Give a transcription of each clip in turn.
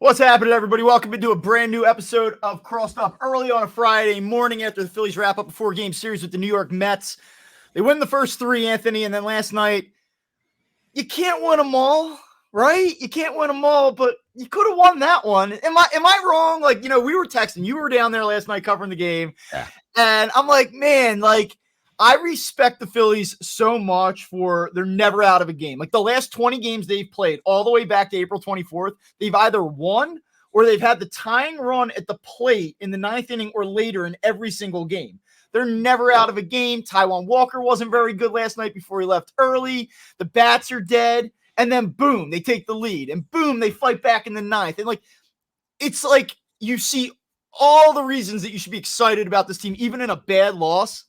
What's happening, everybody? Welcome into a brand new episode of Crossed Up early on a Friday morning after the Phillies wrap up a 4-game series with the New York Mets. They win the first three, Anthony, and then last night, you can't win them all, right? You can't win them all, but you could have won that one. Am I wrong? Like, we were texting. You were down there last night covering the game, and I'm like, man, I respect the Phillies so much for they're never out of a game. Like the last 20 games they've played all the way back to April 24th, they've either won or they've had the tying run at the plate in the ninth inning or later in every single game. They're never out of a game. Taijuan Walker wasn't very good last night before he left early. The bats are dead. And then boom, they take the lead. And boom, they fight back in the ninth. And it's like you see all the reasons that you should be excited about this team, even in a bad loss.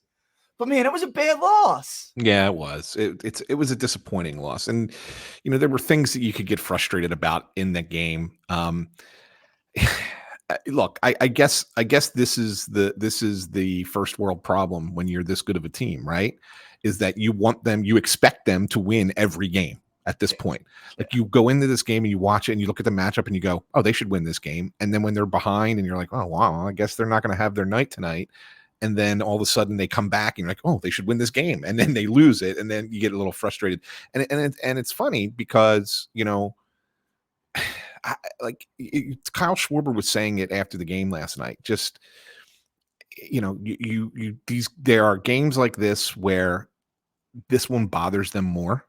But man, it was a bad loss. Yeah, it was. It was a disappointing loss, and there were things that you could get frustrated about in the game. Look, I guess this is the first world problem when you're this good of a team, right? Is that you expect them to win every game at this point. Like you go into this game and you watch it and you look at the matchup and you go, oh, they should win this game. And then when they're behind and you're like, oh wow, I guess they're not going to have their night tonight. And then all of a sudden they come back and you're like, oh, they should win this game. And then they lose it. And then you get a little frustrated. And it's funny because, Kyle Schwarber was saying it after the game last night. Just, there are games like this where this one bothers them more.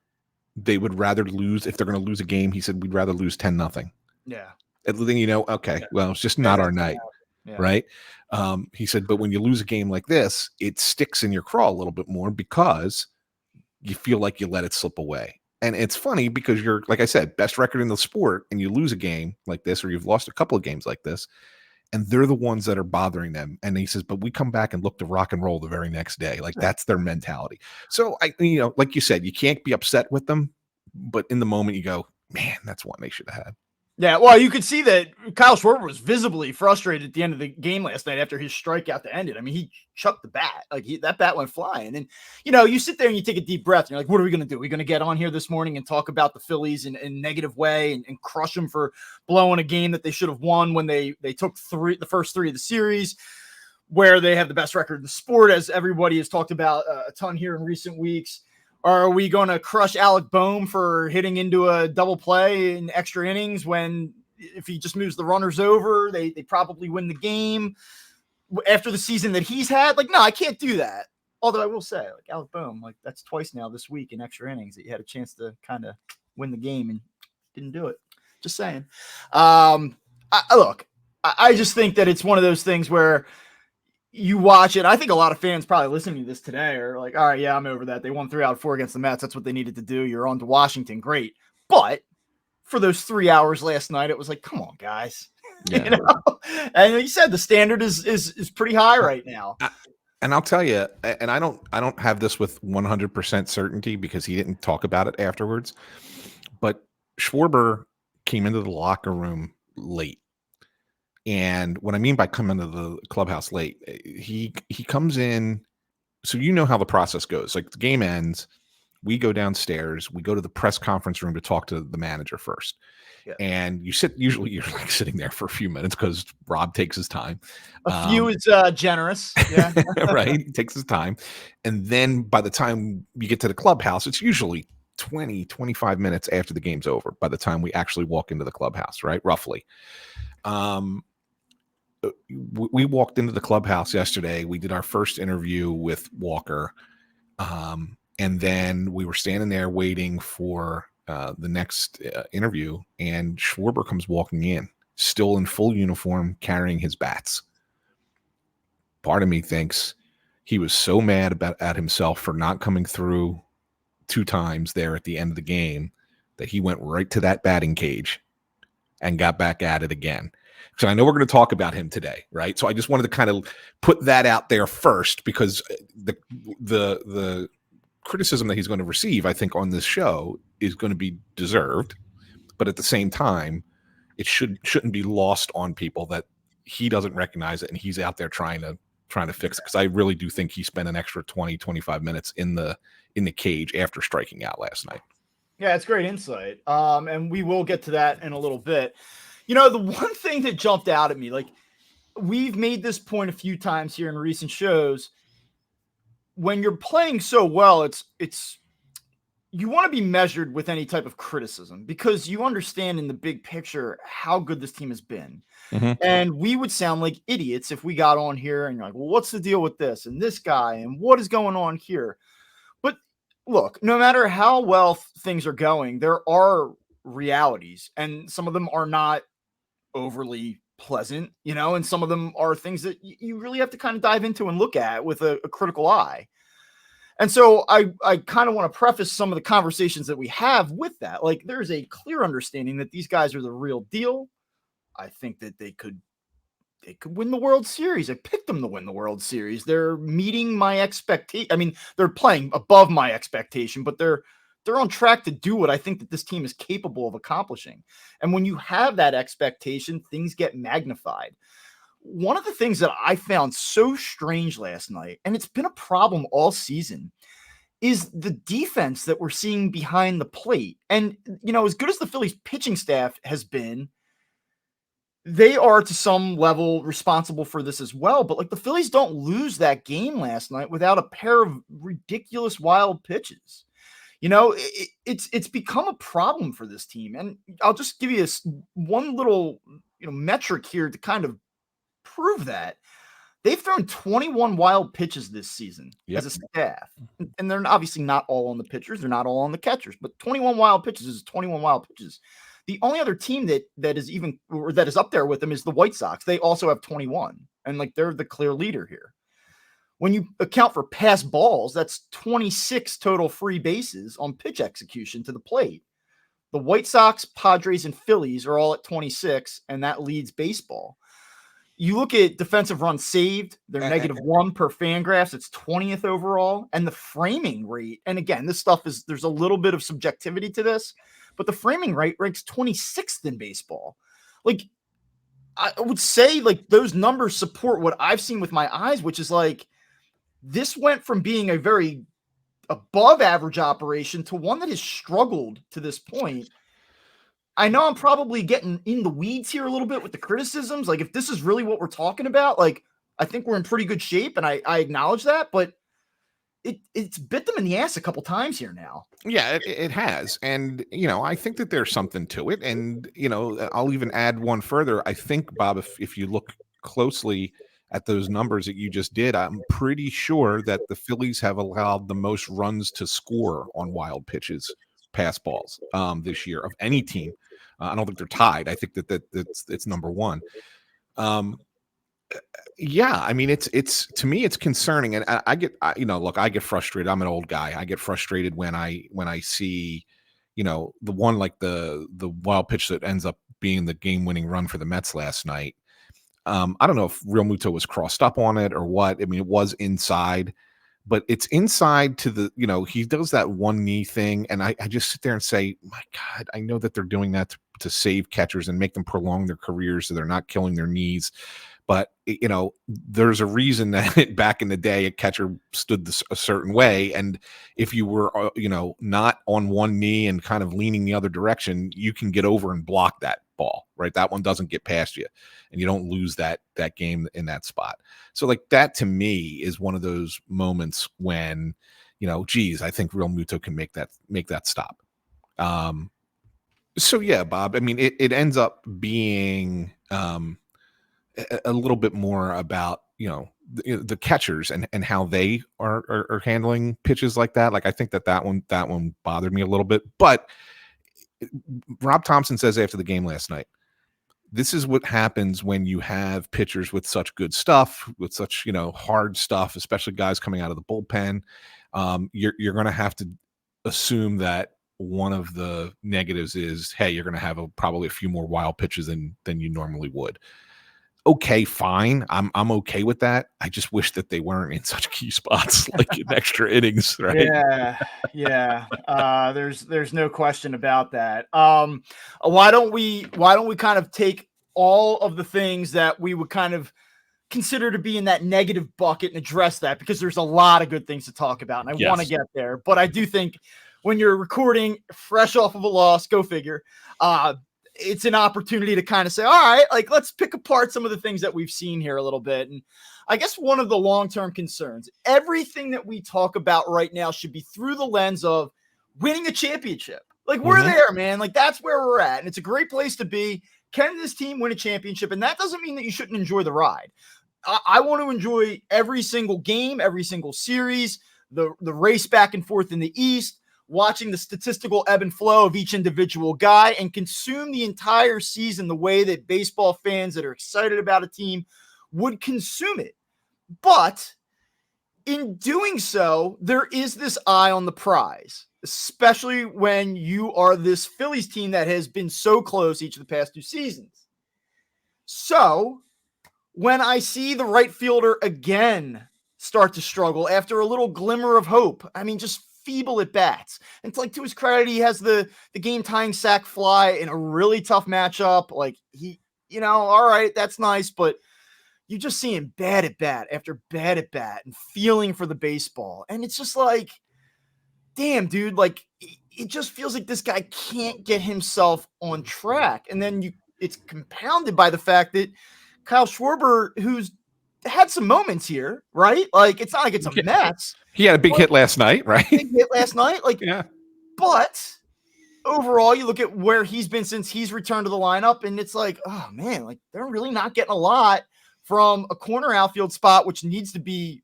They would rather lose if they're going to lose a game. He said, we'd rather lose 10-0. Yeah. Okay, well, it's just not our night. Yeah. Right. He said, but when you lose a game like this, it sticks in your craw a little bit more because you feel like you let it slip away. And it's funny because you're, like I said, best record in the sport, and you lose a game like this, or you've lost a couple of games like this, and they're the ones that are bothering them. And he says, but we come back and look to rock and roll the very next day. Like that's their mentality. So like you said, you can't be upset with them, but in the moment you go, man, that's one they should have had. Yeah, well, you could see that Kyle Schwarber was visibly frustrated at the end of the game last night after his strikeout to end it. I mean, he chucked the bat. That bat went flying. And, you sit there and you take a deep breath and you're like, what are we going to do? Are we going to get on here this morning and talk about the Phillies in a negative way and crush them for blowing a game that they should have won when they took the first three of the series, where they have the best record in the sport, as everybody has talked about a ton here in recent weeks? Are we going to crush Alec Boehm for hitting into a double play in extra innings when if he just moves the runners over, they probably win the game after the season that he's had? No, I can't do that. Although I will say, Alec Boehm, that's twice now this week in extra innings that you had a chance to kind of win the game and didn't do it. Just saying. I just think that it's one of those things where you watch it. I think a lot of fans probably listening to this today are like, all right, yeah, I'm over that. They won 3 out of 4 against the Mets. That's what they needed to do. You're on to Washington. Great. But for those 3 hours last night, it was like, come on, guys. Yeah. And like you said, the standard is pretty high right now. And I'll tell you, and I don't have this with 100% certainty because he didn't talk about it afterwards, but Schwarber came into the locker room late. And what I mean by come into the clubhouse late, he comes in. So you know how the process goes. Like the game ends, we go downstairs, we go to the press conference room to talk to the manager first. Yeah. And usually you're sitting there for a few minutes because Rob takes his time. A few is generous. Yeah. Right. He takes his time. And then by the time you get to the clubhouse, it's usually 20, 25 minutes after the game's over by the time we actually walk into the clubhouse, right? Roughly. We walked into the clubhouse yesterday. We did our first interview with Walker. And then we were standing there waiting for the next interview. And Schwarber comes walking in, still in full uniform, carrying his bats. Part of me thinks he was so mad at himself for not coming through 2 times there at the end of the game that he went right to that batting cage and got back at it again. So I know we're going to talk about him today, right? So I just wanted to kind of put that out there first because the criticism that he's going to receive, I think, on this show is going to be deserved. But at the same time, it shouldn't be lost on people that he doesn't recognize it and he's out there trying to fix it. Because I really do think he spent an extra 20, 25 minutes in the cage after striking out last night. Yeah, it's great insight. And we will get to that in a little bit. The one thing that jumped out at me, like we've made this point a few times here in recent shows, when you're playing so well, it's you want to be measured with any type of criticism because you understand in the big picture how good this team has been. Mm-hmm. And we would sound like idiots if we got on here and you're like, well, what's the deal with this and this guy and what is going on here? But look, no matter how well things are going, there are realities, and some of them are not overly pleasant, and some of them are things that you really have to kind of dive into and look at with a critical eye. And so I kind of want to preface some of the conversations that we have with that. Like, there's a clear understanding that these guys are the real deal. I think that they could win the World Series. I picked them to win the World Series. They're meeting my expectation. I mean, they're playing above my expectation, but they're on track to do what I think that this team is capable of accomplishing. And when you have that expectation, things get magnified. One of the things that I found so strange last night, and it's been a problem all season, is the defense that we're seeing behind the plate. And, as good as the Phillies pitching staff has been, they are to some level responsible for this as well. But like, the Phillies don't lose that game last night without a pair of ridiculous wild pitches. It's become a problem for this team. And I'll just give you one little, metric here to kind of prove that. They've thrown 21 wild pitches this season as a staff. And they're obviously not all on the pitchers. They're not all on the catchers, but 21 wild pitches is 21 wild pitches. The only other team that is up there with them is the White Sox. They also have 21, and like, they're the clear leader here. When you account for pass balls, that's 26 total free bases on pitch execution to the plate. The White Sox, Padres, and Phillies are all at 26, and that leads baseball. You look at defensive runs saved, they're -1 per Fangraphs. It's 20th overall. And the framing rate, and again, this stuff there's a little bit of subjectivity to this, but the framing rate ranks 26th in baseball. Like, I would say, like, those numbers support what I've seen with my eyes, which is like, this went from being a very above average operation to one that has struggled to this point. I know I'm probably getting in the weeds here a little bit with the criticisms. Like, if this is really what we're talking about, like, I think we're in pretty good shape, and I acknowledge that, but it's bit them in the ass a couple times here now. Yeah, it has. And, I think that there's something to it. And, I'll even add one further. I think, Bob, if you look closely at those numbers that you just did, I'm pretty sure that the Phillies have allowed the most runs to score on wild pitches, pass balls, this year of any team. I don't think they're tied. I think it's number one. Yeah, I mean, it's to me, it's concerning, and I get, look, I get frustrated. I'm an old guy. I get frustrated when I see, the one, like the wild pitch that ends up being the game-winning run for the Mets last night. I don't know if Real Muto was crossed up on it or what. I mean, it was inside, but it's inside to the, he does that one knee thing. And I just sit there and say, my God, I know that they're doing that to save catchers and make them prolong their careers so they're not killing their knees. But, there's a reason that back in the day, a catcher stood a certain way. And if you were, not on one knee and kind of leaning the other direction, you can get over and block that ball, right? That one doesn't get past you, and you don't lose that game in that spot. So, like, that to me is one of those moments when, geez, I think Real Muto can make that stop. So yeah, Bob, I mean, it ends up being, a little bit more about the catchers and how they are handling pitches like that. Like, I think that one bothered me a little bit. But Rob Thompson says after the game last night, this is what happens when you have pitchers with such good stuff, with such hard stuff, especially guys coming out of the bullpen. You're going to have to assume that one of the negatives is, hey, you're going to have probably a few more wild pitches than you normally would. Okay, fine. I'm okay with that. I just wish that they weren't in such key spots, like in extra innings, right? Yeah. There's no question about that. Why don't we kind of take all of the things that we would kind of consider to be in that negative bucket and address that, because there's a lot of good things to talk about, and I want to get there. But I do think when you're recording fresh off of a loss, go figure, it's an opportunity to kind of say, all right, like let's pick apart some of the things that we've seen here a little bit. And I guess one of the long-term concerns, everything that we talk about right now should be through the lens of winning a championship. Like we're there, man. Like that's where we're at. And it's a great place to be. Can this team win a championship? And that doesn't mean that you shouldn't enjoy the ride. I want to enjoy every single game, every single series, the race back and forth in the East, watching the statistical ebb and flow of each individual guy, and consume the entire season the way that baseball fans that are excited about a team would consume it. But in doing so, there is this eye on the prize, especially when you are this Phillies team that has been so close each of the past 2 seasons. So when I see the right fielder again start to struggle after a little glimmer of hope, I mean, just feeble at bats. And it's like, to his credit, he has the game tying sac fly in a really tough matchup. Like he, all right, that's nice, but you just see him bad at bat after bad at bat and feeling for the baseball. And it's just like, damn, dude, like it just feels like this guy can't get himself on track. And then it's compounded by the fact that Kyle Schwarber, who's had some moments here, right? Like it's not like it's a mess. He had a big hit last night, right? Big hit last night. Like, yeah. But overall, you look at where he's been since he's returned to the lineup, and it's like, oh man, like they're really not getting a lot from a corner outfield spot, which needs to be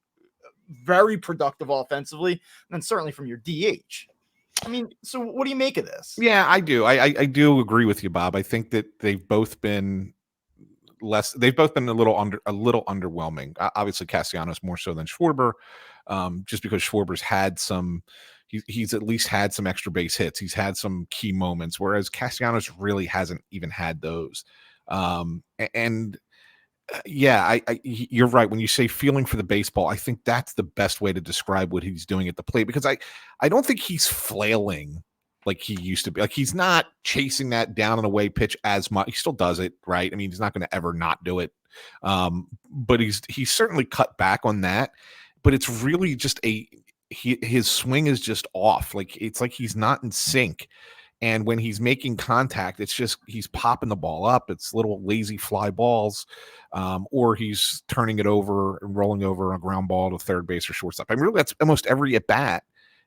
very productive offensively, and then certainly from your DH. I mean, so what do you make of this? Yeah, I do. I do agree with you, Bob. I think that they've both been a little underwhelming. Obviously, Castellanos more so than Schwarber, just because Schwarber's had he's at least had some extra base hits. He's had some key moments, whereas Castellanos really hasn't even had those. Yeah, you're right. When you say feeling for the baseball, I think that's the best way to describe what he's doing at the plate, because I don't think he's flailing like he used to be. Like he's not chasing that down and away pitch as much. He still does it, right? I mean, he's not going to ever not do it. But he's certainly cut back on that. But it's really just his swing is just off. Like it's like he's not in sync. And when he's making contact, it's just he's popping the ball up. It's little lazy fly balls, or he's turning it over and rolling over a ground ball to third base or shortstop. I mean, really, that's almost every at bat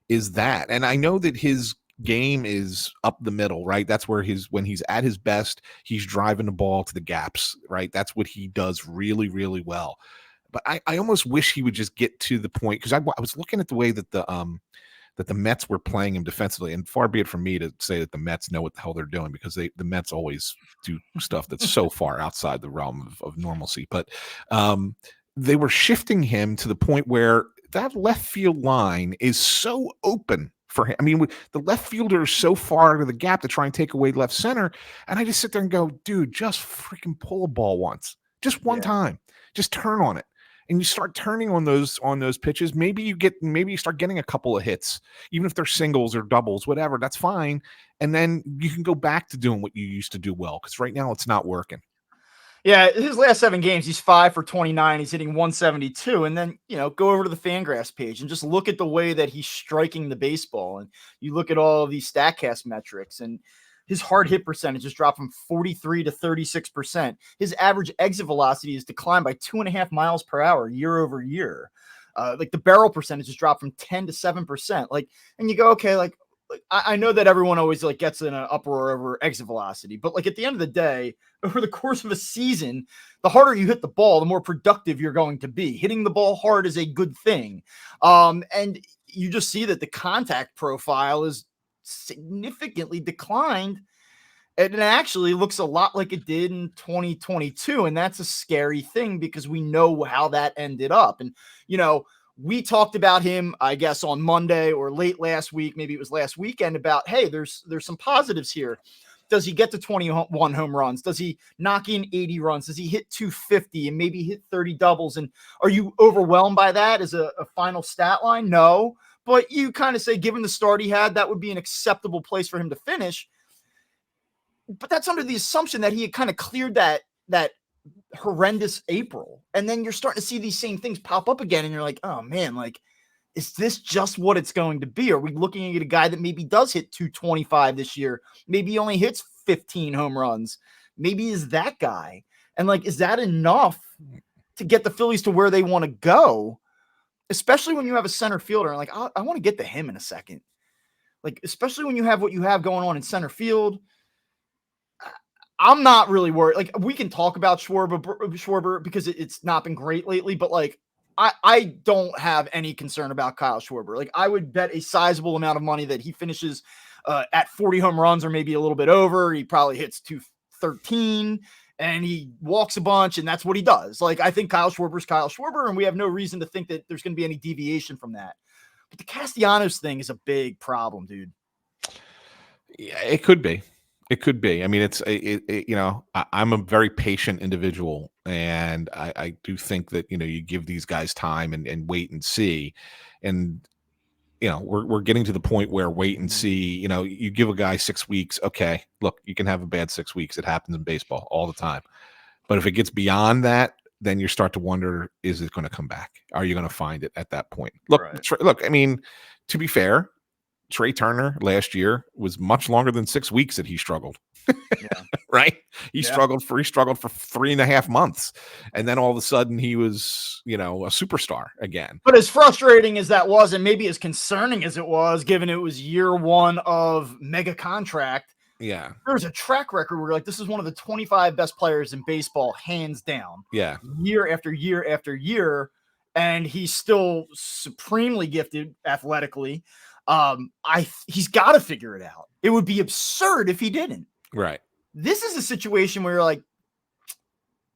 is that. And I know that his game is up the middle, right? That's where when he's at his best, he's driving the ball to the gaps, right? That's what he does really, really well. But I almost wish he would just get to the point, because I was looking at the way that the Mets were playing him defensively, and far be it from me to say that the Mets know what the hell they're doing, because the Mets always do stuff that's so far outside the realm of normalcy. But they were shifting him to the point where that left field line is so open for him. I mean, the left fielder is so far to the gap to try and take away left center, and I just sit there and go, dude, just freaking pull a ball once, just one time, just turn on it. And you start turning on those pitches, maybe you start getting a couple of hits, even if they're singles or doubles, whatever, that's fine. And then you can go back to doing what you used to do well, because right now it's not working. Yeah, his last 7 games, he's 5 for 29. He's hitting 172. And then, go over to the Fangraphs page and just look at the way that he's striking the baseball. And you look at all of these StatCast metrics, and his hard hit percentage has dropped from 43 to 36%. His average exit velocity has declined by 2.5 miles per hour year over year. Like the barrel percentage has dropped from 10 to 7%. Like, and you go, okay, like I know that everyone always like gets in an uproar over exit velocity, but like at the end of the day, over the course of a season, the harder you hit the ball, the more productive you're going to be. Hitting the ball hard is a good thing. And you just see that the contact profile is significantly declined, and it actually looks a lot like it did in 2022. And that's a scary thing, because we know how that ended up. And, we talked about him, I guess, on Monday or late last week, maybe it was last weekend, about, hey, there's some positives here. Does he get to 21 home runs? Does he knock in 80 runs? Does he hit 250 and maybe hit 30 doubles? And are you overwhelmed by that as a final stat line? No. But you kind of say, given the start he had, that would be an acceptable place for him to finish. But that's under the assumption that he had kind of cleared that horrendous April. And then you're starting to see these same things pop up again. And you're like, oh man, like, is this just what it's going to be? Are we looking at a guy that maybe does hit 225 this year? Maybe he only hits 15 home runs, maybe is that guy. And like, is that enough to get the Phillies to where they want to go? Especially when you have a center fielder. And like, I want to get to him in a second. Like, especially when you have what you have going on in center field. I'm not really worried. Like, we can talk about Schwarber because it's not been great lately, but like, I don't have any concern about Kyle Schwarber. Like, I would bet a sizable amount of money that he finishes at 40 home runs or maybe a little bit over. He probably hits 213 and he walks a bunch, and that's what he does. Like, I think Kyle Schwarber's Kyle Schwarber, and we have no reason to think that there's going to be any deviation from that. But the Castellanos thing is a big problem, dude. Yeah, it could be. It could be. I mean, I'm a very patient individual, and I do think that, you give these guys time and wait and see. And, we're getting to the point where wait and see, you give a guy 6 weeks. Okay, look, you can have a bad 6 weeks. It happens in baseball all the time. But if it gets beyond that, then you start to wonder, is it going to come back? Are you going to find it at that point? Look, Right. look, I mean, to be fair, Trey Turner last year was much longer than 6 weeks that he struggled. Yeah. Right? He struggled for 3.5 months. And then all of a sudden he was, a superstar again. But as frustrating as that was, and maybe as concerning as it was, given it was year one of mega contract, Yeah. there's a track record where like, this is one of the 25 best players in baseball, hands down. Yeah. Year after year after year. And he's still supremely gifted athletically. He's got to figure it out. It would be absurd if he didn't. Right. This is a situation where you're like,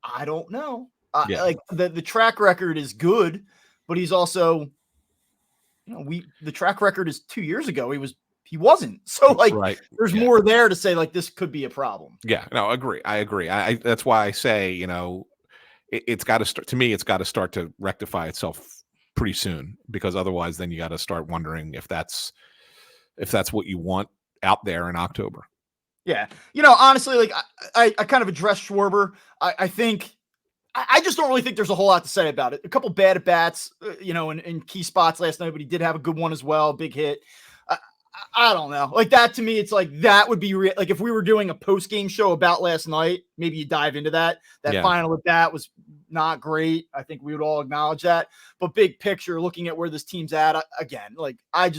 I don't know. Yeah. Like the track record is good, but he's also, the track record is 2 years ago. He wasn't. So like, right. There's more there to say like, this could be a problem. Yeah, no, I agree. I that's why I say, it's got to start, to me, it's got to start to rectify itself pretty soon, because otherwise then you got to start wondering if that's what you want out there in October. Yeah. Honestly, like I kind of addressed Schwarber. I think I just don't really think there's a whole lot to say about it. A couple bad at bats, in key spots last night, but he did have a good one as well. Big hit. I don't know. Like that to me, it's like that would be like if we were doing a post game show about last night, maybe you dive into that. That final at bat was not great. I think we would all acknowledge that. But big picture, looking at where this team's at, again, like I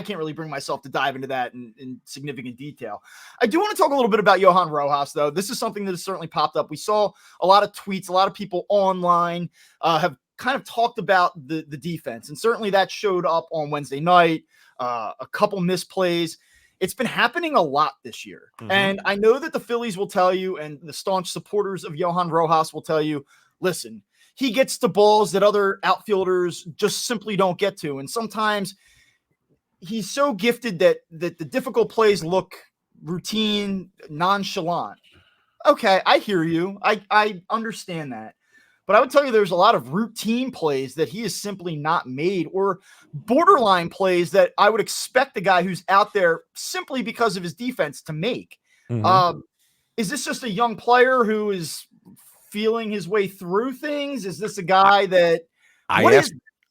can't really bring myself to dive into that in significant detail. I do want to talk a little bit about Johan Rojas, though. This is something that has certainly popped up. We saw a lot of tweets, a lot of people online have kind of talked about the defense, and certainly that showed up on Wednesday night. A couple misplays. It's been happening a lot this year. Mm-hmm. And I know that the Phillies will tell you, and the staunch supporters of Johan Rojas will tell you, listen, he gets to balls that other outfielders just simply don't get to. And sometimes he's so gifted that the difficult plays look routine, nonchalant. Okay, I hear you. I understand that. But I would tell you there's a lot of routine plays that he is simply not made, or borderline plays that I would expect the guy who's out there simply because of his defense to make. Mm-hmm. Is this just a young player who is feeling his way through things? Is this a guy that I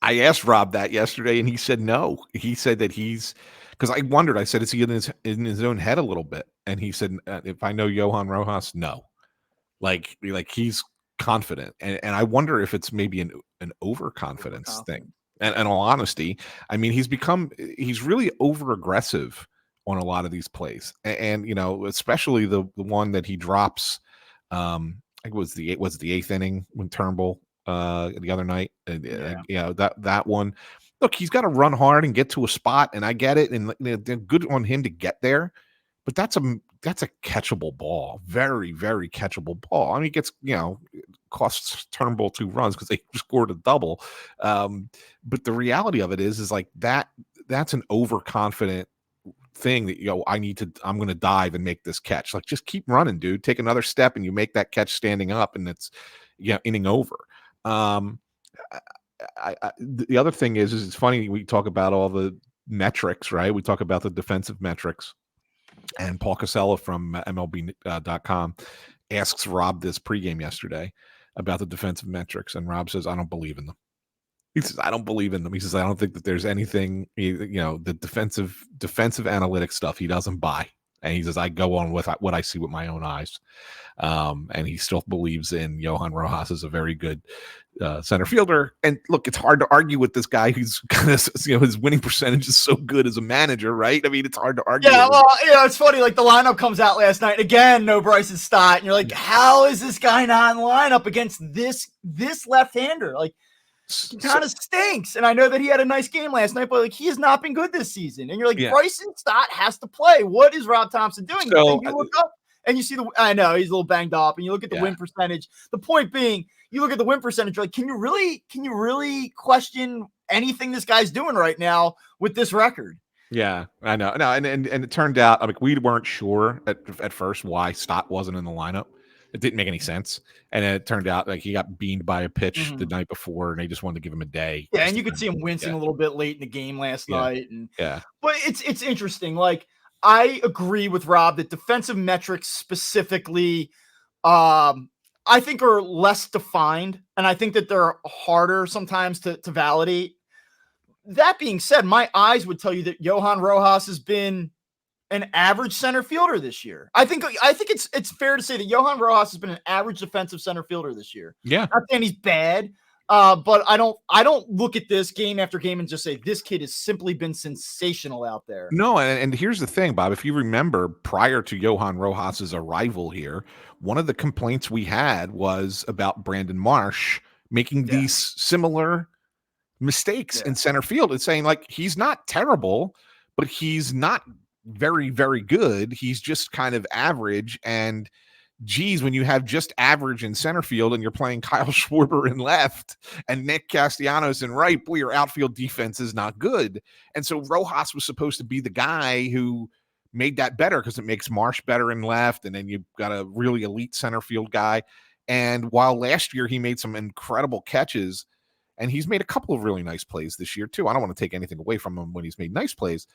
asked Rob that yesterday, and he said no. He said that because I wondered, I said, is he in his own head a little bit? And he said, if I know Johan Rojas, no. Like he's confident, and I wonder if it's maybe an overconfidence thing. And in all honesty, I mean, he's really over aggressive on a lot of these plays, and especially the one that he drops. I think it was the eighth inning when Turnbull the other night. That one. Look, he's got to run hard and get to a spot, and I get it, and good on him to get there. But that's a catchable ball, very, very catchable ball. I mean, it gets costs Turnbull 2 runs because they scored a double. But the reality of it is like that's an overconfident thing that I'm going to dive and make this catch. Like, just keep running, dude. Take another step, and you make that catch standing up, and it's inning over. The other thing is it's funny, we talk about all the metrics, right? We talk about the defensive metrics. And Paul Casella from MLB.com asks Rob this pregame yesterday about the defensive metrics, and Rob says, I don't believe in them. He says, I don't believe in them. He says, I don't think that there's anything, the defensive analytics stuff he doesn't buy. And he says, I go on with what I see with my own eyes. And he still believes in Johan Rojas as a very good center fielder. And look, it's hard to argue with this guy who's kind of, his winning percentage is so good as a manager, right? I mean, it's hard to argue. Yeah, well, it's funny. Like the lineup comes out last night again, no Bryson Stott, and you're like, how is this guy not in the lineup against this left-hander? Like, he kind of stinks. And I know that he had a nice game last night, but like he has not been good this season. And you're like, Bryson Stott has to play. What is Rob Thompson doing? So, you look up and you see I know he's a little banged up, and you look at the win percentage. The point being, you look at the win percentage, you're like, can you really question anything this guy's doing right now with this record? Yeah, I know. No, and it turned out, I mean, we weren't sure at first why Stott wasn't in the lineup. It didn't make any sense. And then it turned out like he got beamed by a pitch the night before, and they just wanted to give him a day. Yeah, and you could see him wincing a little bit late in the game last night. And but it's interesting. Like, I agree with Rob that defensive metrics specifically, I think are less defined, and I think that they're harder sometimes to validate. That being said, my eyes would tell you that Johan Rojas has been an average center fielder this year. I think it's fair to say that Johan Rojas has been an average defensive center fielder this year. Yeah. Not saying he's bad, but I don't look at this game after game and just say this kid has simply been sensational out there. No, and here's the thing, Bob. If you remember, prior to Johan Rojas's arrival here, one of the complaints we had was about Brandon Marsh making these similar mistakes in center field and saying, like, he's not terrible, but he's not very, very good. He's just kind of average. And geez, when you have just average in center field and you're playing Kyle Schwarber in left and Nick Castellanos in right, boy, your outfield defense is not good. And so Rojas was supposed to be the guy who made that better, because it makes Marsh better in left, and then you've got a really elite center field guy. And while last year he made some incredible catches, and he's made a couple of really nice plays this year too. I don't want to take anything away from him when he's made nice plays,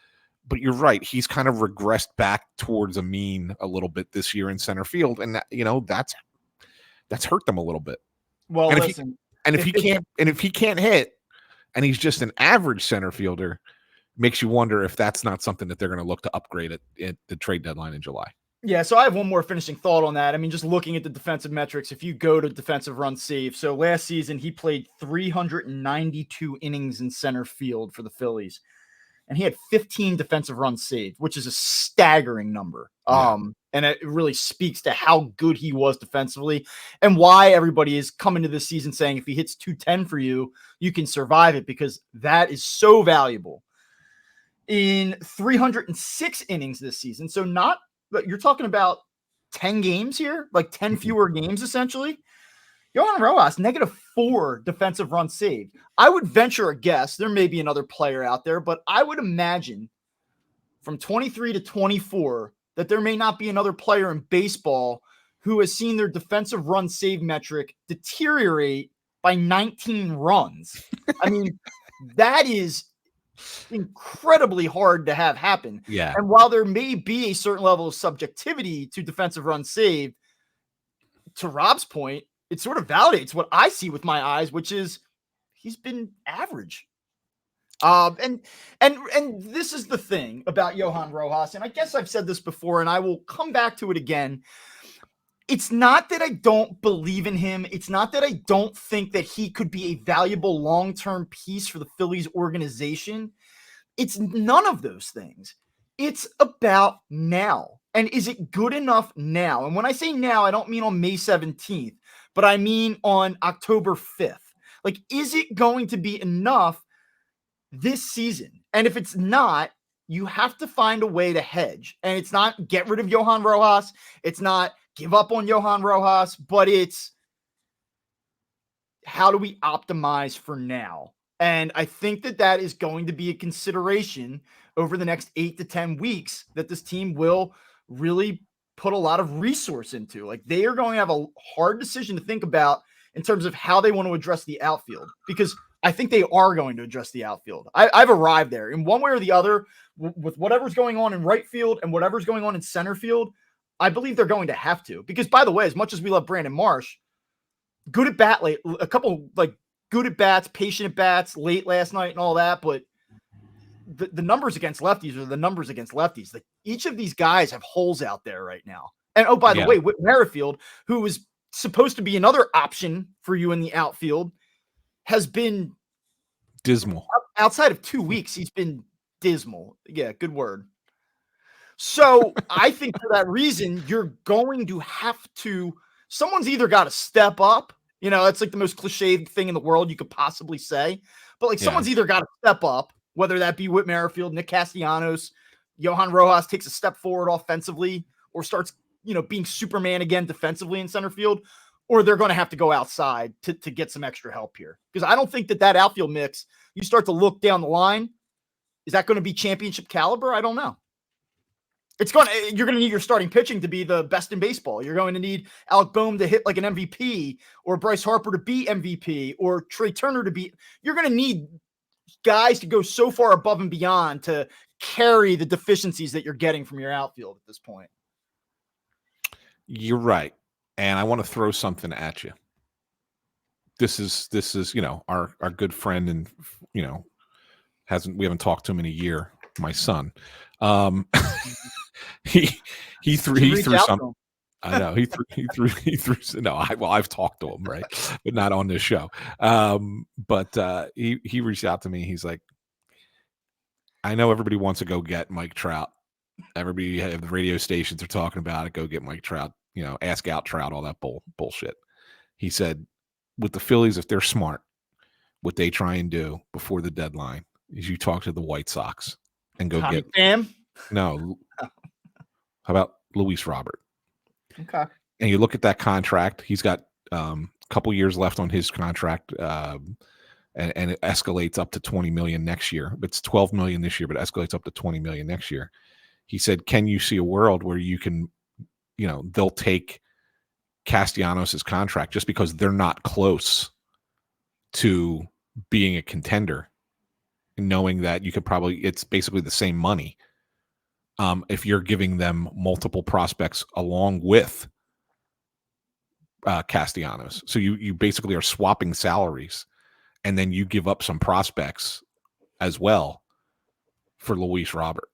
but you're right. He's kind of regressed back towards a mean a little bit this year in center field. And that, that's hurt them a little bit. Well, and listen, if he can't hit, and he's just an average center fielder, makes you wonder if that's not something that they're going to look to upgrade at the trade deadline in July. Yeah, so I have one more finishing thought on that. I mean, just looking at the defensive metrics, if you go to defensive run save, so last season he played 392 innings in center field for the Phillies, and he had 15 defensive runs saved, which is a staggering number. And it really speaks to how good he was defensively, and why everybody is coming to this season saying if he hits 210 for you, you can survive it, because that is so valuable. In 306 innings this season, so not, you're talking about 10 games here, like 10 fewer games, essentially. Johan Rojas, -4 defensive runs saved. I would venture a guess, there may be another player out there, but I would imagine from 23 to 24 that there may not be another player in baseball who has seen their defensive run save metric deteriorate by 19 runs. I mean, that is incredibly hard to have happen. Yeah. And while there may be a certain level of subjectivity to defensive run saved, to Rob's point, it sort of validates what I see with my eyes, which is he's been average. And this is the thing about Johan Rojas, and I guess I've said this before, and I will come back to it again. It's not that I don't believe in him. It's not that I don't think that he could be a valuable long-term piece for the Phillies organization. It's none of those things. It's about now. And is it good enough now? And when I say now, I don't mean on May 17th, but I mean on October 5th. Like, is it going to be enough this season? And if it's not, you have to find a way to hedge. And it's not get rid of Johan Rojas. It's not give up on Johan Rojas, but it's how do we optimize for now? And I think that that is going to be a consideration over the next 8 to 10 weeks that this team will really put a lot of resource into. Like, they are going to have a hard decision to think about in terms of how they want to address the outfield, because I think they are going to address the outfield. I've arrived there in one way or the other with whatever's going on in right field and whatever's going on in center field. I believe they're going to have to, because, by the way, as much as we love Brandon Marsh, good at bat late, a couple like good at bats, patient at bats late last night and all that, but the numbers against lefties are the numbers against lefties. Like, each of these guys have holes out there right now. And oh, by the Yeah. way, Whit Merrifield, who was supposed to be another option for you in the outfield, has been Dismal. outside of 2 weeks. He's been dismal. Yeah, good word. So I think for that reason, you're going to have to, someone's either got to step up. You know, that's like the most cliched thing in the world you could possibly say. But like Yeah. someone's either got to step up, whether that be Whit Merrifield, Nick Castellanos, Johan Rojas takes a step forward offensively or starts, you know, being Superman again defensively in center field, or they're going to have to go outside to get some extra help here. Because I don't think that outfield mix, you start to look down the line, is that going to be championship caliber? I don't know. You're going to need your starting pitching to be the best in baseball. You're going to need Alec Boehm to hit like an MVP, or Bryce Harper to be MVP, or Trey Turner to be. You're going to need guys to go so far above and beyond to carry the deficiencies that you're getting from your outfield at this point. You're right. And I want to throw something at you. This is, you know, our good friend, and, you know, we haven't talked to him in a year, my son. He threw some. I know he threw. No, I've talked to him, right, but not on this show. But he reached out to me. He's like, I know everybody wants to go get Mike Trout. Everybody, the radio stations are talking about it. Go get Mike Trout. You know, ask out Trout, all that bullshit. He said, with the Phillies, if they're smart, what they try and do before the deadline is you talk to the White Sox and go Tommy get. Pham? No. How about Luis Robert? Okay. And you look at that contract. He's got a couple years left on his contract, and it escalates up to $20 million next year. It's $12 million this year, but it escalates up to $20 million next year. He said, can you see a world where you can, you know, they'll take Castellanos' contract just because they're not close to being a contender, knowing that you could probably, it's basically the same money. If you're giving them multiple prospects along with Castellanos. So you basically are swapping salaries, and then you give up some prospects as well for Luis Robert.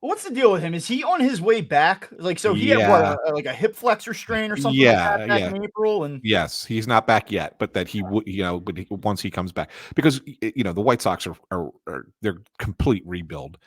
What's the deal with him? Is he on his way back? Like, so he had like a hip flexor strain or something like that back in April? And yes, he's not back yet, but that he would, you know, but once he comes back, because, you know, the White Sox are they're complete rebuild.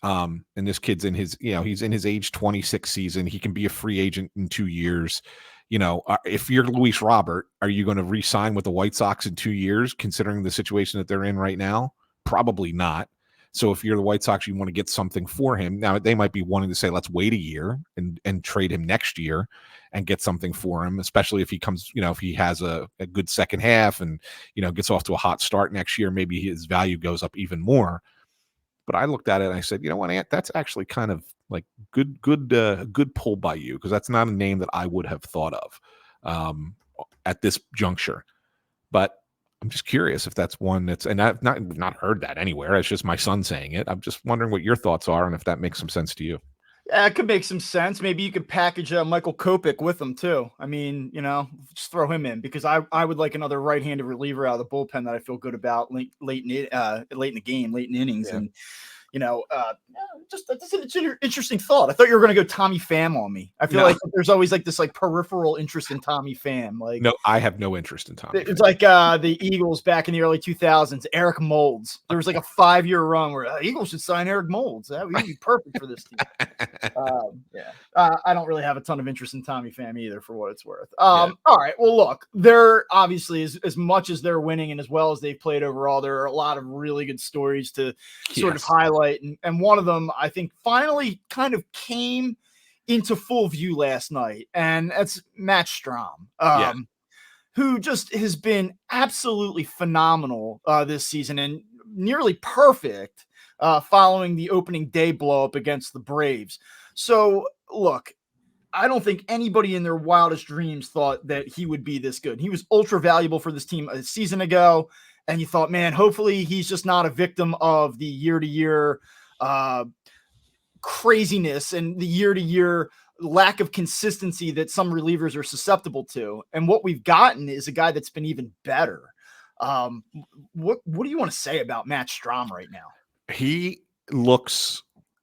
And this kid's in his, you know, he's in his age 26 season. He can be a free agent in 2 years. You know, if you're Luis Robert, are you going to re-sign with the White Sox in 2 years, considering the situation that they're in right now? Probably not. So if you're the White Sox, you want to get something for him. Now, they might be wanting to say, let's wait a year and trade him next year and get something for him, especially if he comes, you know, if he has a good second half and, you know, gets off to a hot start next year, maybe his value goes up even more. But I looked at it and I said, you know what, Ant, that's actually kind of like good pull by you, because that's not a name that I would have thought of at this juncture. But I'm just curious if that's one that's, and I've not heard that anywhere. It's just my son saying it. I'm just wondering what your thoughts are and if that makes some sense to you. yeah, it could make some sense. Maybe you could package Michael Kopech with him too. I mean, you know, just throw him in, because I would like another right-handed reliever out of the bullpen that I feel good about late in the game, late in innings. Yeah. And, you know, just that's an interesting thought. I thought you were going to go Tommy Pham on me. I feel like there's always like this like peripheral interest in Tommy Pham. Like, no, I have no interest in Tommy. It's like the Eagles back in the early 2000s. Eric Moulds. There was like a 5-year run where Eagles should sign Eric Moulds. That would be perfect for this team. I don't really have a ton of interest in Tommy Pham either, for what it's worth. All right. Well, look, they're obviously as much as they're winning and as well as they've played overall, there are a lot of really good stories to sort of highlight. And one of them, I think, finally kind of came into full view last night, and that's Matt Strahm, who just has been absolutely phenomenal this season and nearly perfect following the opening day blow up against the Braves. So, look, I don't think anybody in their wildest dreams thought that he would be this good. He was ultra valuable for this team a season ago. And you thought, man, hopefully he's just not a victim of the year-to-year craziness and the year-to-year lack of consistency that some relievers are susceptible to. And what we've gotten is a guy that's been even better. What do you want to say about Matt Strahm right now? He looks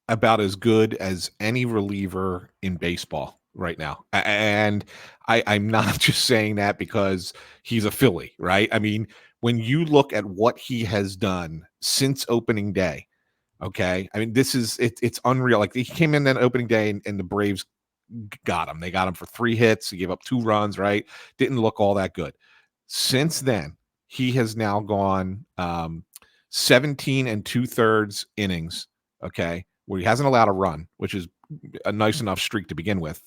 about as good as any reliever in baseball right now. And I'm not just saying that because he's a Philly, right? I mean, when you look at what he has done since opening day, okay, I mean, it's unreal. Like he came in that opening day and the Braves got him. They got him for 3 hits. He gave up 2 runs, right? Didn't look all that good. Since then, he has now gone 17 and 2/3 innings, okay, where he hasn't allowed a run, which is a nice enough streak to begin with.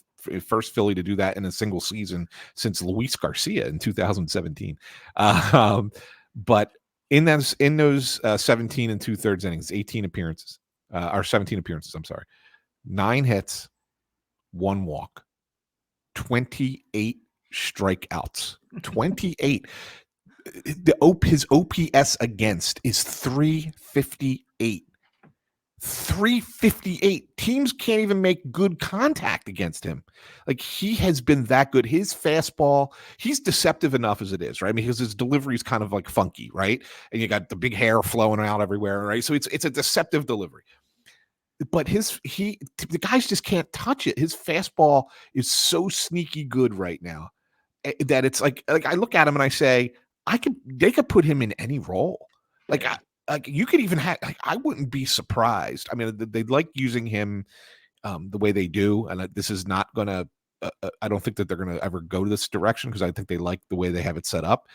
First Philly to do that in a single season since Luis Garcia in 2017. But in those 17 and 2/3 innings, 18 appearances, or 17 appearances, I'm sorry, 9 hits, 1 walk, 28 strikeouts. 28. His OPS against is 358. 358. Teams can't even make good contact against him. Like he has been that good. His fastball, he's deceptive enough as it is, right? I mean, because his delivery is kind of like funky, right? And you got the big hair flowing out everywhere, right? So it's a deceptive delivery. But the guys just can't touch it. His fastball is so sneaky good right now that it's like I look at him and I say, they could put him in any role. Like like you could even have like I wouldn't be surprised. I mean, they like using him the way they do, and this is not gonna. I don't think that they're gonna ever go to this direction because I think they like the way they have it set up.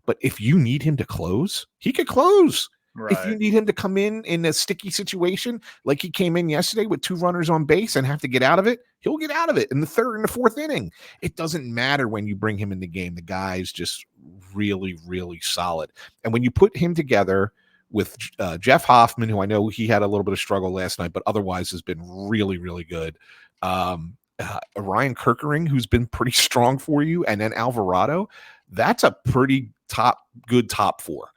But if you need him to close, he could close. Right. If you need him to come in a sticky situation, like he came in yesterday with 2 runners on base and have to get out of it, he'll get out of it in the 3rd and the 4th inning. It doesn't matter when you bring him in the game. The guy's just really, really solid. And when you put him together with Jeff Hoffman, who I know he had a little bit of struggle last night, but otherwise has been really, really good. Ryan Kirkering, who's been pretty strong for you, and then Alvarado, that's a pretty good top 4.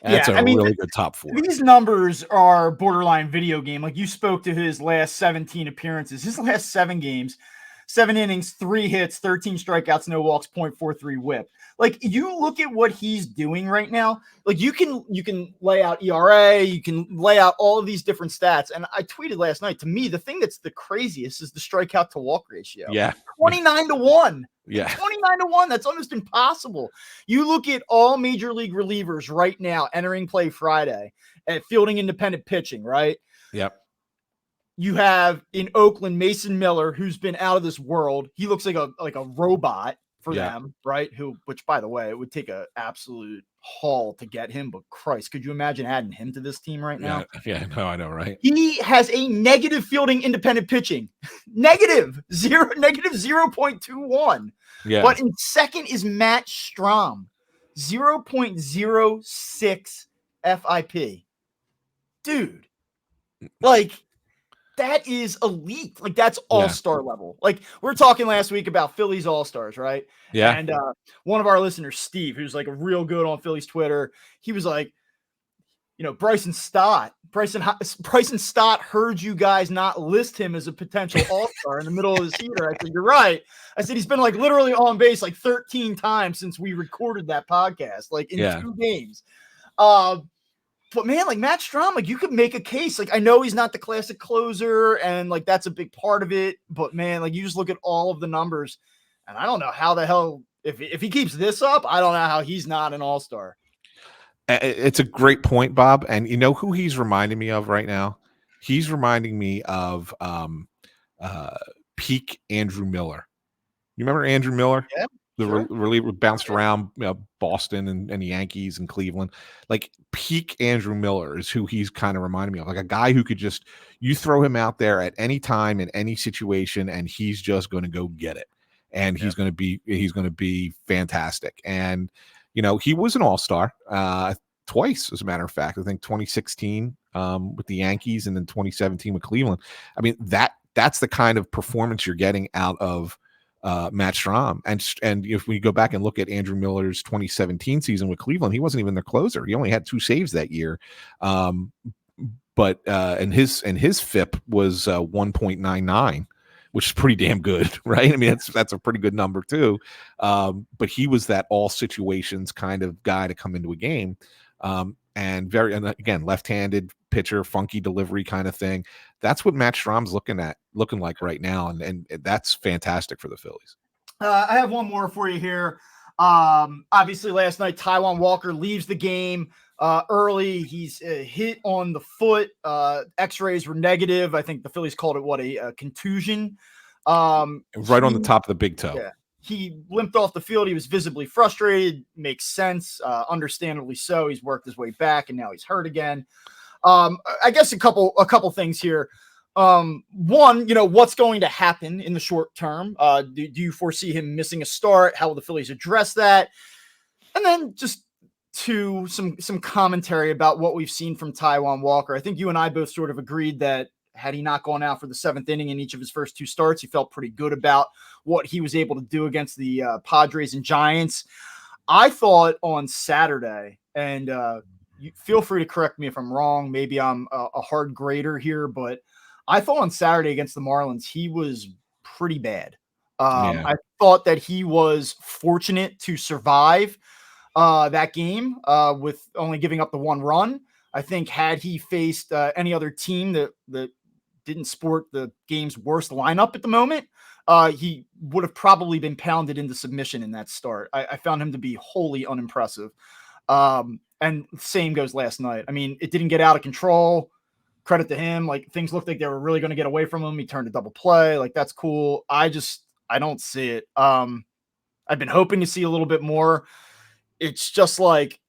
That's really good top 4. These numbers are borderline video game. Like you spoke to his last 17 appearances, his last 7 games, 7 innings, 3 hits, 13 strikeouts, no walks, 0.43 whip. Like you look at what he's doing right now, like you can lay out ERA, you can lay out all of these different stats. And I tweeted last night, to me, the thing that's the craziest is the strikeout to walk ratio. Yeah. 29-1. Yeah. 29-1. That's almost impossible. You look at all major league relievers right now entering play Friday at fielding independent pitching, right? Yep. You have in Oakland Mason Miller, who's been out of this world. He looks like a robot for them, right? Which by the way, it would take an absolute haul to get him. But Christ, could you imagine adding him to this team right now? Yeah, no, I know, right? He has a negative fielding independent pitching, negative 0.21. Yeah. But in second is Matt Strahm, 0.06 FIP. Dude, like that is elite. Like that's all-star level. Like we were talking last week about Phillies all-stars, right? Yeah. And one of our listeners, Steve, who's like a real good on Phillies Twitter, he was like, Bryson Stott heard you guys not list him as a potential all-star in the middle of this heater. I said, you're right. I said, he's been like literally on base like 13 times since we recorded that podcast, like in 2 games. But man, like Matt Strahm, like you could make a case. Like I know he's not the classic closer, and like that's a big part of it. But man, like you just look at all of the numbers, and I don't know how the hell if he keeps this up, I don't know how he's not an all-star. It's a great point, Bob. And you know who he's reminding me of right now? He's reminding me of peak Andrew Miller. You remember Andrew Miller? Yeah. The reliever bounced around Boston and the Yankees and Cleveland. Like peak Andrew Miller is who he's kind of reminding me of. Like a guy who could just, you throw him out there at any time in any situation and he's just going to go get it. And he's going to be fantastic. And, he was an all-star twice, as a matter of fact. I think 2016 with the Yankees and then 2017 with Cleveland. I mean, that's the kind of performance you're getting out of Matt Strahm. And if we go back and look at Andrew Miller's 2017 season with Cleveland, he wasn't even their closer. He only had 2 saves that year. But his FIP was 1.99, which is pretty damn good, right? I mean, that's a pretty good number too. But he was that all situations kind of guy to come into a game. And again, left-handed pitcher, funky delivery kind of thing. That's what Matt Strahm's looking like right now, and that's fantastic for the Phillies. I have one more for you here. Obviously, last night, Taijuan Walker leaves the game early. He's hit on the foot. X-rays were negative. I think the Phillies called it a contusion. Right on the top of the big toe. Yeah, he limped off the field. He was visibly frustrated. Makes sense. Understandably so. He's worked his way back, and now he's hurt again. I guess a couple things here. One, what's going to happen in the short term? Do you foresee him missing a start? How will the Phillies address that? And then just some commentary about what we've seen from Taijuan Walker. I think you and I both sort of agreed that had he not gone out for the seventh inning in each of his first two starts, he felt pretty good about what he was able to do against the Padres and Giants. I thought on Saturday, and you feel free to correct me if I'm wrong. Maybe I'm a hard grader here, but I thought on Saturday against the Marlins, he was pretty bad. I thought that he was fortunate to survive that game with only giving up the one run. I think had he faced any other team that didn't sport the game's worst lineup at the moment, he would have probably been pounded into submission in that start. I found him to be wholly unimpressive. And same goes last night. I mean, it didn't get out of control. Credit to him. Like, things looked like they were really going to get away from him. He turned a double play. Like, that's cool. I don't see it. I've been hoping to see a little bit more. It's just like,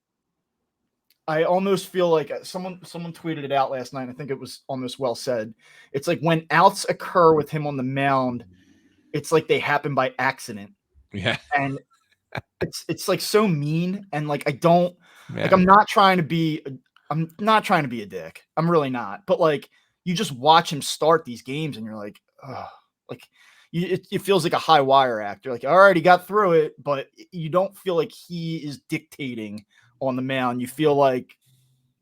I almost feel like someone tweeted it out last night. I think it was almost well said. It's like when outs occur with him on the mound, it's like they happen by accident. Yeah. And it's like so mean. And like, I'm not trying to be a dick. I'm really not. But like, you just watch him start these games and you're like, oh, like it feels like a high wire act. You're like, all right, he got through it, but you don't feel like he is dictating on the mound. You feel like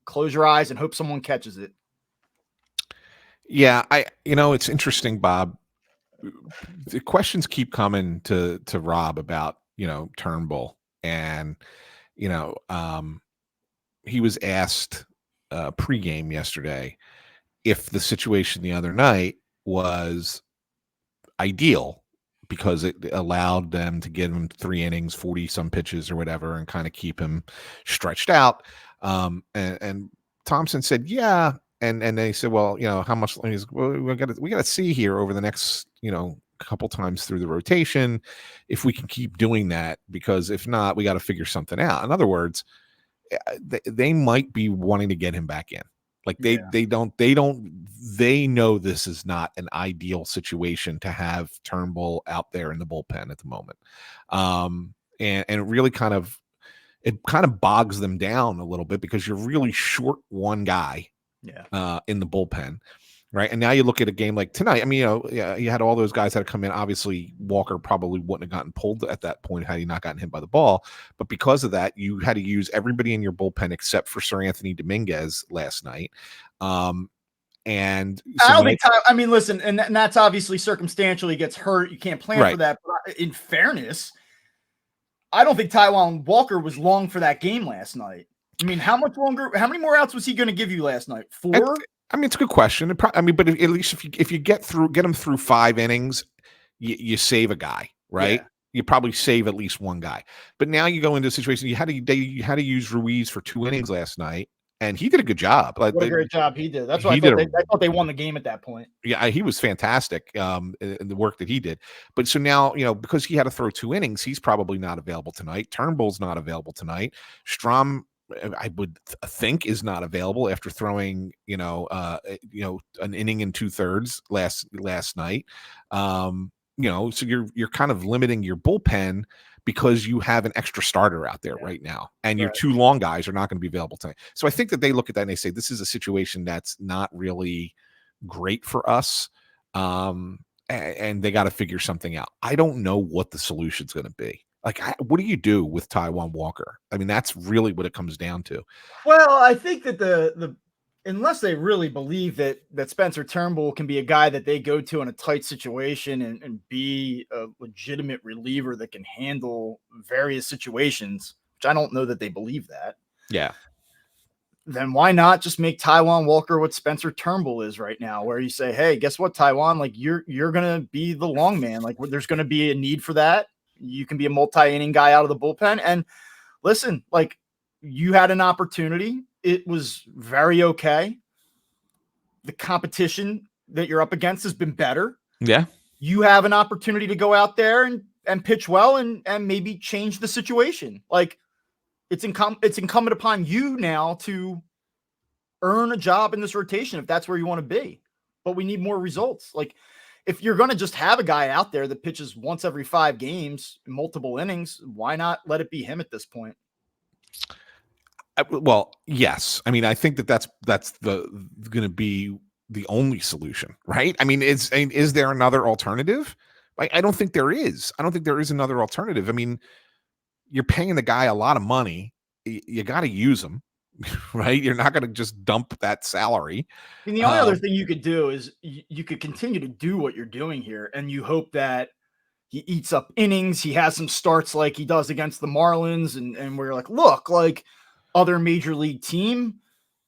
close your eyes and hope someone catches it. Yeah, it's interesting, Bob. The questions keep coming to Rob about, Turnbull, and he was asked pregame yesterday if the situation the other night was ideal because it allowed them to give him 3 innings, 40 some pitches or whatever, and kind of keep him stretched out. And Thompson said, yeah. And they said, well, how much? Well, we got to see here over the next, couple times through the rotation if we can keep doing that, because if not, we got to figure something out. In other words, they might be wanting to get him back in. Like they know this is not an ideal situation to have Turnbull out there in the bullpen at the moment. And it really kind of bogs them down a little bit because you're really short one guy in the bullpen. Right. And now you look at a game like tonight. I mean, you had all those guys that had come in. Obviously, Walker probably wouldn't have gotten pulled at that point had he not gotten hit by the ball. But because of that, you had to use everybody in your bullpen except for Sir Anthony Dominguez last night. And so I don't think I mean, listen, and that's obviously circumstantial. He gets hurt. You can't plan for that. But in fairness, I don't think Taijuan Walker was long for that game last night. I mean, how much longer? How many more outs was he going to give you last night? 4? I mean, it's a good question. But at least if you get him through 5 innings, you save a guy, right? Yeah. You probably save at least one guy. But now you go into a situation you had to use Ruiz for 2 innings last night, and he did a good job. What a great job he did. That's why I thought they won the game at that point. Yeah, he was fantastic in the work that he did. But so now, because he had to throw 2 innings, he's probably not available tonight. Turnbull's not available tonight. Strahm, I would think, is not available after throwing, an inning and 2/3 last night. So you're kind of limiting your bullpen because you have an extra starter out there right now, and your 2 long guys are not going to be available tonight. So I think that they look at that and they say, this is a situation that's not really great for us. And they got to figure something out. I don't know what the solution's going to be. Like, what do you do with Taijuan Walker? I mean, that's really what it comes down to. Well, I think that unless they really believe that Spencer Turnbull can be a guy that they go to in a tight situation and be a legitimate reliever that can handle various situations, which I don't know that they believe that. Yeah. then why not just make Taijuan Walker what Spencer Turnbull is right now, where you say, hey, guess what, Taijuan? Like you're gonna be the long man. Like there's gonna be a need for that. You can be a multi-inning guy out of the bullpen. And listen, like you had an opportunity. It was very okay. The competition that you're up against has been better. Yeah. You have an opportunity to go out there and pitch well and maybe change the situation. Like it's incumbent upon you now to earn a job in this rotation if that's where you want to be. But we need more results. Like if you're going to just have a guy out there that pitches once every 5 games, multiple innings, why not let it be him at this point? Well, yes. I mean, I think that's going to be the only solution, right? I mean, is there another alternative? I don't think there is. I don't think there is another alternative. I mean, you're paying the guy a lot of money. You got to use him, right? You're not going to just dump that salary. I mean, the only other thing you could do is you could continue to do what you're doing here, and you hope that he eats up innings. He has some starts like he does against the Marlins, and we're like, look, like other major league team,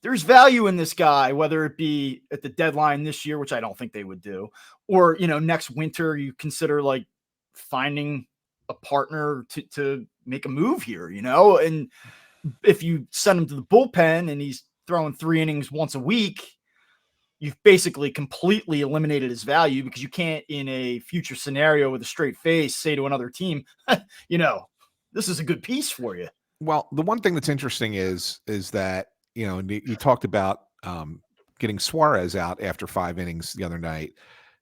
there's value in this guy, whether it be at the deadline this year, which I don't think they would do, or next winter you consider like finding a partner to make a move here, and if you send him to the bullpen and he's throwing 3 innings once a week, you've basically completely eliminated his value because you can't, in a future scenario with a straight face, say to another team, this is a good piece for you. Well, the one thing that's interesting is that, you talked about getting Suarez out after 5 innings the other night.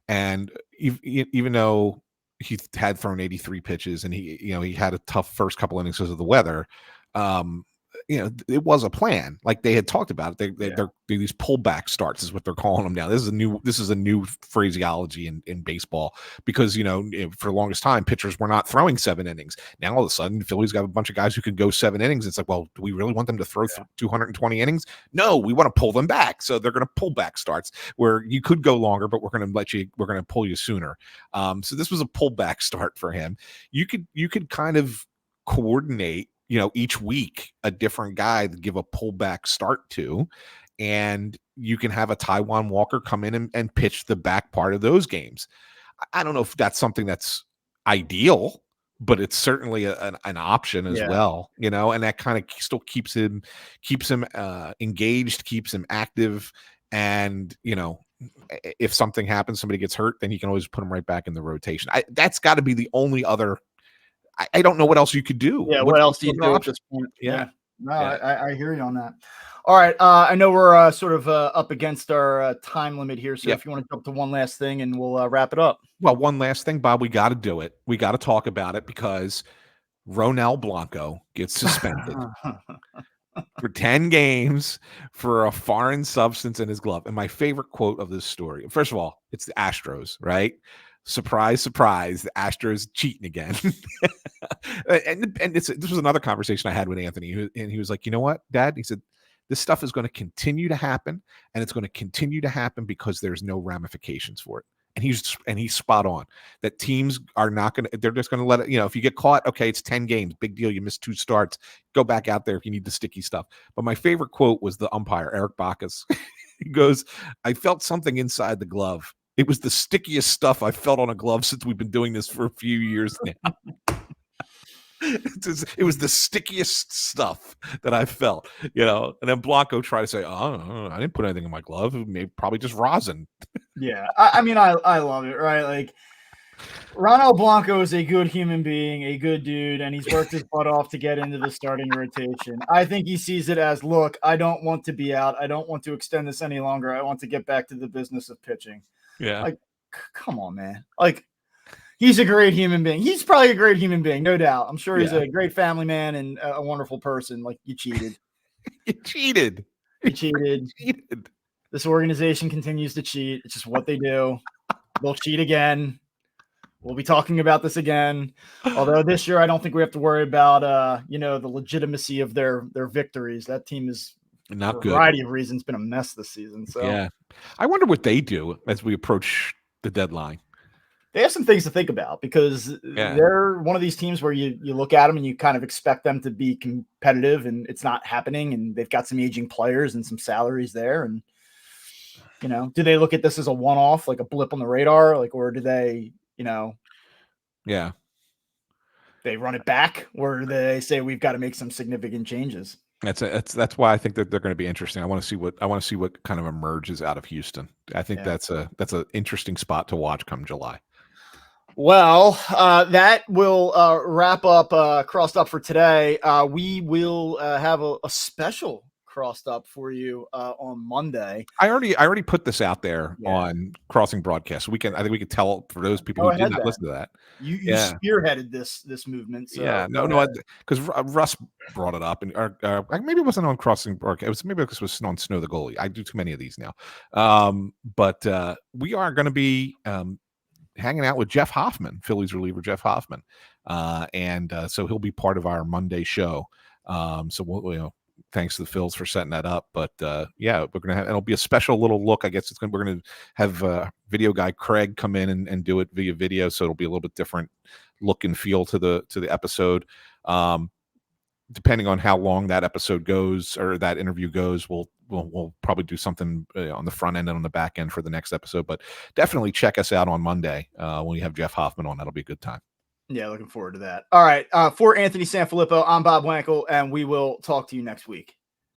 And even though he had thrown 83 pitches and he had a tough first couple innings because of the weather, it was a plan. Like they had talked about it. They're these pullback starts is what they're calling them now. This is a new phraseology in baseball because, for the longest time, pitchers were not throwing 7 innings. Now all of a sudden, Phillies got a bunch of guys who could go 7 innings. It's like, well, do we really want them to throw 220 innings? No, we want to pull them back. So they're going to pull back starts where you could go longer, but we're going to pull you sooner. So this was a pullback start for him. You could kind of coordinate, each week a different guy to give a pullback start to, and you can have a Taijuan Walker come in and pitch the back part of those games. I don't know if that's something that's ideal, but it's certainly an option as well, and that kind of still keeps him engaged, keeps him active. And, if something happens, somebody gets hurt, then you can always put him right back in the rotation. That's got to be the only other. I don't know what else you could do. Yeah, what else do you do at this point? Yeah. No, yeah. I hear you on that. All right. I know we're sort of up against our time limit here. So if you want to jump to one last thing and we'll wrap it up. Well, one last thing, Bob, we got to do it. We got to talk about it because Ronel Blanco gets suspended for 10 games for a foreign substance in his glove. And my favorite quote of this story, first of all, it's the Astros, right? Surprise, surprise, the Astros cheating again. and this was another conversation I had with Anthony, and he was like, you know what, Dad? He said, this stuff is going to continue to happen, and it's going to continue to happen because there's no ramifications for it. And he's spot on that teams are not going to, they're just going to let it, if you get caught, okay, it's 10 games, big deal. You missed 2 starts, go back out there if you need the sticky stuff. But my favorite quote was the umpire, Eric Bacchus. He goes, I felt something inside the glove. It was the stickiest stuff I've felt on a glove since we've been doing this for a few years now. It was the stickiest stuff that I felt, and then Blanco tried to say, oh, I didn't put anything in my glove. Maybe probably just rosin. Yeah. I mean, I love it, right? Like Ronel Blanco is a good human being, a good dude, and he's worked his butt off to get into the starting rotation. I think he sees it as, look, I don't want to be out. I don't want to extend this any longer. I want to get back to the business of pitching. Yeah. Like, come on, man. Like, he's a great human being. He's probably a great human being, no doubt. I'm sure he's a great family man and a wonderful person. Like, you cheated. You cheated. You cheated. This organization continues to cheat. It's just what they do. They'll cheat again. We'll be talking about this again. Although this year, I don't think we have to worry about, the legitimacy of their victories. That team is, not for good. a variety of reasons, been a mess this season. So yeah, I wonder what they do as we approach the deadline. they have some things to think about because Yeah. they're one of these teams where you look at them and you kind of expect them to be competitive, and it's not happening. And they've got some aging players and some salaries there. And do they look at this as a one-off, like a blip on the radar, like, or do they, Yeah. they run it back, or do they say we've got to make some significant changes? That's why I think that they're going to be interesting. I want to see what kind of emerges out of Houston. I think Yeah. that's an interesting spot to watch come July. Well, that will wrap up Crossed Up for today. We will have a special Crossed Up for you on Monday. I already put this out there Yeah. on Crossing Broadcast. I think we could tell for those people Go who did ahead not then. listen to that. You Yeah. spearheaded this movement. So Yeah, no, because Russ brought it up, and maybe it wasn't on Crossing Broadcast. Maybe it was on Snow the Goalie. I do too many of these now. But we are going to be hanging out with Jeff Hoffman, Phillies reliever Jeff Hoffman, and so he'll be part of our Monday show. So we'll, thanks to the Phils for setting that up. But yeah, we're gonna have, it'll be a special little look. I guess we're gonna have video guy Craig come in and do it via video, so it'll be a little bit different look and feel to the episode. Depending on how long that episode goes or that interview goes, we'll probably do something on the front end and on the back end for the next episode. But definitely check us out on Monday when we have Jeff Hoffman on. That'll be a good time. Yeah, looking forward to that. All right. For Anthony Sanfilippo, I'm Bob Wankel, and we will talk to you next week.